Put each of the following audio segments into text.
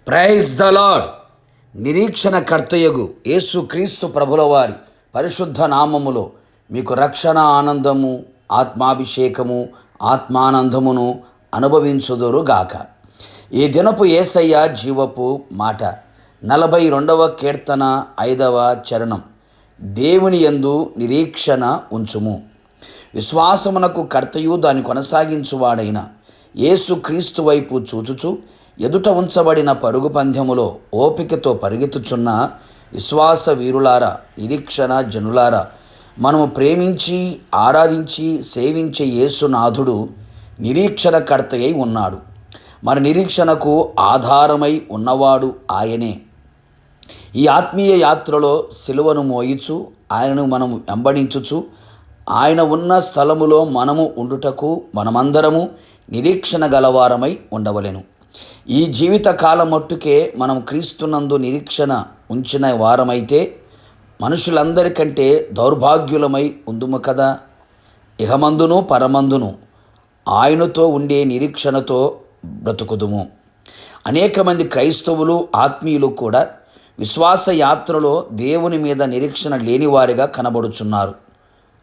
Praise the lord. నిరీక్షణ కర్తయగు యేసు క్రీస్తు ప్రభుల వారి పరిశుద్ధ నామములో మీకు రక్షణ ఆనందము, ఆత్మాభిషేకము, ఆత్మానందమును అనుభవించుదురుగాక. ఈ దినపు యేసయ్య జీవపు మాట 42వ కీర్తన 5వ చరణం. దేవుని యందు నిరీక్షణ ఉంచుము. విశ్వాసమునకు కర్తయు దాని కొనసాగించువాడైన యేసు క్రీస్తు వైపు చూచుచు ఎదుట ఉంచబడిన పరుగు పందెములో ఓపికతో పరిగెత్తుచున్న విశ్వాస వీరులారా, నిరీక్షణ జనులారా, మనము ప్రేమించి ఆరాధించి సేవించే యేసునాథుడు నిరీక్షణకర్తయై ఉన్నాడు. మన నిరీక్షణకు ఆధారమై ఉన్నవాడు ఆయనే. ఈ ఆత్మీయ యాత్రలో సిలువను మోయిచు ఆయనను మనము వెంబడించుచు ఆయన ఉన్న స్థలములో మనము ఉండుటకు మనమందరము నిరీక్షణ గలవారమై ఉండవలెను. ఈ జీవిత కాలం మట్టుకే మనం క్రీస్తునందు నిరీక్షణ ఉంచిన వారమైతే మనుషులందరికంటే దౌర్భాగ్యులమై ఉందుము కదా. ఇహమందును పరమందును ఆయనతో ఉండే నిరీక్షణతో బ్రతుకుదుము. అనేక మంది క్రైస్తవులు, ఆత్మీయులు కూడా విశ్వాస యాత్రలో దేవుని మీద నిరీక్షణ లేనివారిగా కనబడుచున్నారు.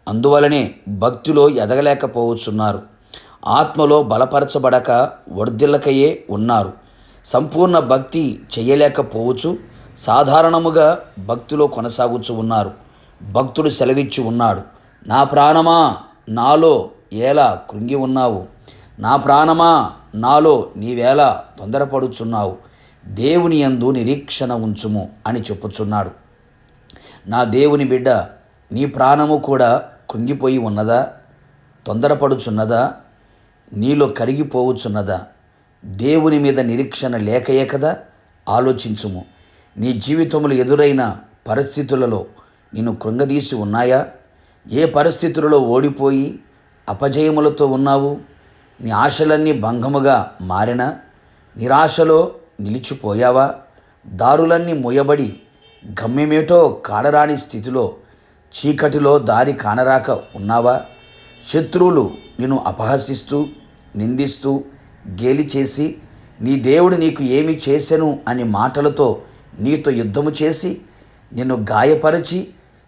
అందువలనే భక్తిలో ఎదగలేకపోవచ్చున్నారు. ఆత్మలో బలపరచబడక వర్ధిల్లకయే ఉన్నారు. సంపూర్ణ భక్తి చేయలేకపోవచ్చు. సాధారణముగా భక్తిలో కొనసాగుచు ఉన్నారు. భక్తుడు సెలవిచ్చి ఉన్నాడు, నా ప్రాణమా నాలో ఎలా కృంగి ఉన్నావు, నా ప్రాణమా నాలో నీవేలా తొందరపడుచున్నావు, దేవుని యందు నిరీక్షణ ఉంచుము అని చెప్పుచున్నాడు. నా దేవుని బిడ్డ, నీ ప్రాణము కూడా కృంగిపోయి ఉన్నదా? తొందరపడుచున్నదా? నీలో కరిగిపోవచ్చున్నదా? దేవుని మీద నిరీక్షణ లేకయే కదా. ఆలోచించుము. నీ జీవితంలో ఎదురైన పరిస్థితులలో నిన్ను కృంగదీసి ఉన్నాయా? ఏ పరిస్థితులలో ఓడిపోయి అపజయములతో ఉన్నావు? నీ ఆశలన్నీ భంగముగా మారినా నిరాశలో నిలిచిపోయావా? దారులన్నీ మూయబడి గమ్యమేటో కానరాని స్థితిలో చీకటిలో దారి కానరాక ఉన్నావా? శత్రువులు నిన్ను అపహసిస్తూ నిందిస్తూ గేలి చేసి నీ దేవుడు నీకు ఏమి చేసెను అని మాటలతో నీతో యుద్ధము చేసి నిన్ను గాయపరిచి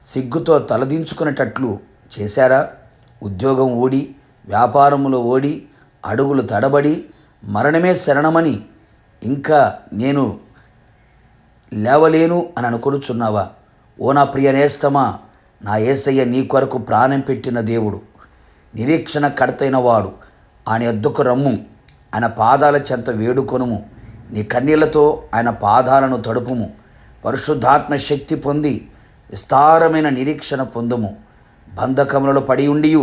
సిగ్గుతో తలదించుకునేటట్లు చేశారా? ఉద్యోగం ఓడి, వ్యాపారములో ఓడి, అడుగులు తడబడి మరణమే శరణమని ఇంకా నేను లేవలేను అని అనుకొనుచున్నావా? ఓ నా ప్రియ నేస్తమా, నా యేసయ్య నీ కొరకు ప్రాణం పెట్టిన దేవుడు, నిరీక్షణ కర్తైన వాడు. ఆయన యొద్దకు రమ్ము, ఆయన పాదాల చెంత వేడుకొనుము. నీ కన్నీళ్లతో ఆయన పాదాలను తడుపుము. పరిశుద్ధాత్మ శక్తి పొంది విస్తారమైన నిరీక్షణ పొందుము. బంధకములలో పడి ఉండియు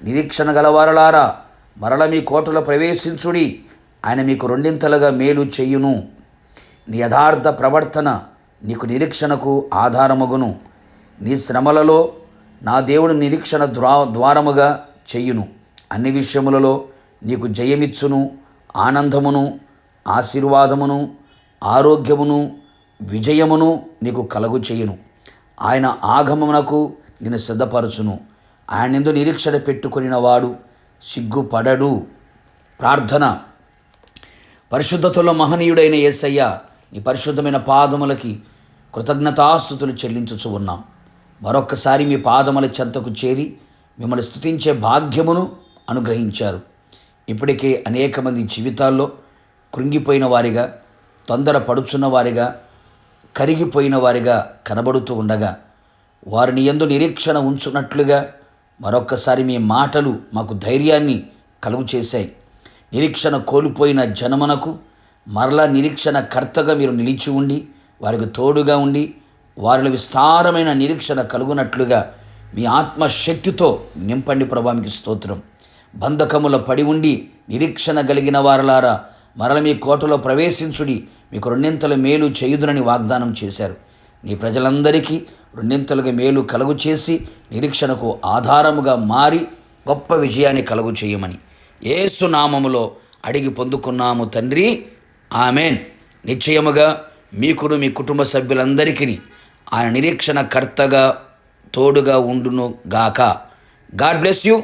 నిరీక్షణ గలవారలారా, మరల మీ కోటలో ప్రవేశించుడి. ఆయన మీకు రెండింతలుగా మేలు చెయ్యును. నీ యథార్థ ప్రవర్తన నీకు నిరీక్షణకు ఆధారమగును. నీ శ్రమలలో నా దేవుడు నిరీక్షణ ద్వారముగా చెయ్యును. అన్ని విషయములలో నీకు జయమిచ్చును. ఆనందమును, ఆశీర్వాదమును, ఆరోగ్యమును, విజయమును నీకు కలుగు చేయును. ఆయన ఆగమమునకు నిన్ను సిద్ధపరచును. ఆయన యందు నిరీక్షణ పెట్టుకొనిన వాడు సిగ్గుపడడు. ప్రార్థన. పరిశుద్ధతలో మహనీయుడైన యేసయ్య, నీ పరిశుద్ధమైన పాదములకి కృతజ్ఞతాస్తుతులు చెల్లించుచు ఉన్నాం. మరొక్కసారి మీ పాదముల చెంతకు చేరి మిమ్మల్ని స్తుతించే భాగ్యమును అనుగ్రహించారు. ఇప్పటికే అనేక మంది జీవితాల్లో కృంగిపోయిన వారిగా, తొందరపడుచున్న వారిగా, కరిగిపోయిన వారిగా కనబడుతూ ఉండగా వారిని యందు నిరీక్షణ ఉంచున్నట్లుగా మరొక్కసారి మీ మాటలు మాకు ధైర్యాన్ని కలుగు చేశాయి. నిరీక్షణ కోల్పోయిన జనమునకు మరలా నిరీక్షణ కర్తగా మీరు నిలిచి ఉండి వారికి తోడుగా ఉండి వారిలో విస్తారమైన నిరీక్షణ కలుగునట్లుగా మీ ఆత్మశక్తితో నింపండి ప్రభా. మీకు స్తోత్రం. బంధకముల పడి ఉండి నిరీక్షణ కలిగిన వారలారా, మరల మీ కోటలో ప్రవేశించుడి, మీకు రెండింతల మేలు చేయుదునని వాగ్దానం చేశారు. నీ ప్రజలందరికీ రెండింతలుగా మేలు కలుగు చేసి నిరీక్షణకు ఆధారముగా మారి గొప్ప విజయాన్ని కలుగు చేయమని యేసు నామములో అడిగి పొందుకున్నాము తండ్రి, ఆమెన్. నిశ్చయముగా మీకును మీ కుటుంబ సభ్యులందరికీ ఆయన నిరీక్షణ కర్తగా తోడుగా ఉండును గాక. God bless you.